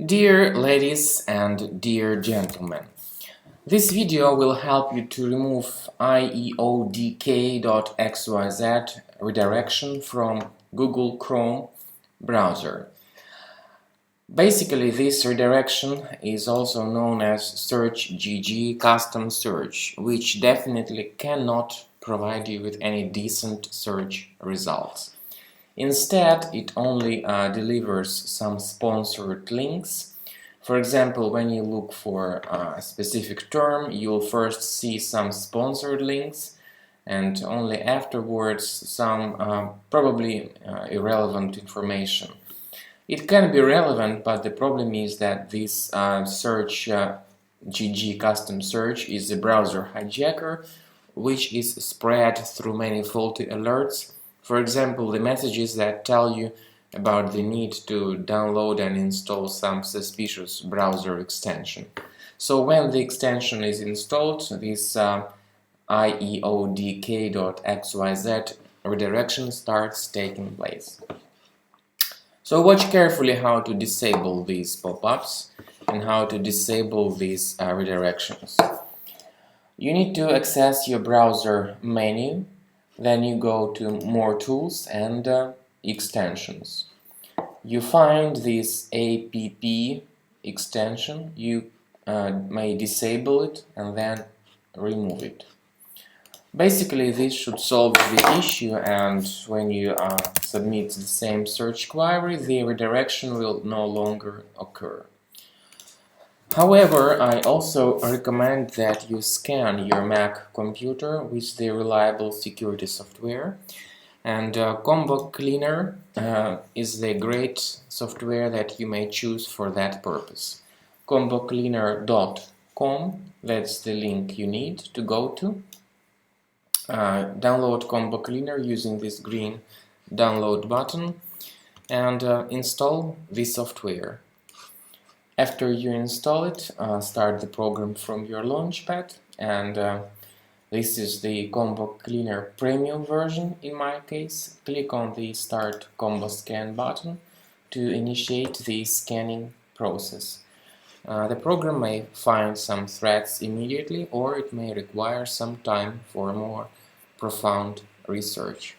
Dear ladies and dear gentlemen, this video will help you to remove Ieodk.xyz redirection from Google Chrome browser. Basically, this redirection is also known as search.gg custom search, which definitely cannot provide you with any decent search results. Instead, it only delivers some sponsored links. For example, when you look for a specific term, you'll first see some sponsored links and only afterwards some probably irrelevant information. It can be relevant, but the problem is that this search.gg custom search is a browser hijacker, which is spread through many faulty alerts. For example, the messages that tell you about the need to download and install some suspicious browser extension. So when the extension is installed, this Ieodk.xyz redirection starts taking place. So watch carefully how to disable these pop-ups and how to disable these redirections. You need to access your browser menu. Then you go to More Tools and Extensions. You find this app extension. You may disable it and then remove it. Basically, this should solve the issue, and when you submit the same search query, the redirection will no longer occur. However, I also recommend that you scan your Mac computer with the reliable security software, and Combo Cleaner is the great software that you may choose for that purpose. combocleaner.com, that's the link you need to go to. Download Combo Cleaner using this green download button and install this software. After you install it, start the program from your launchpad, and this is the Combo Cleaner Premium version in my case. Click on the Start Combo Scan button to initiate the scanning process. The program may find some threats immediately, or it may require some time for more profound research.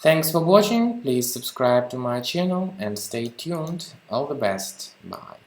Thanks for watching, please subscribe to my channel and stay tuned. All the best, bye.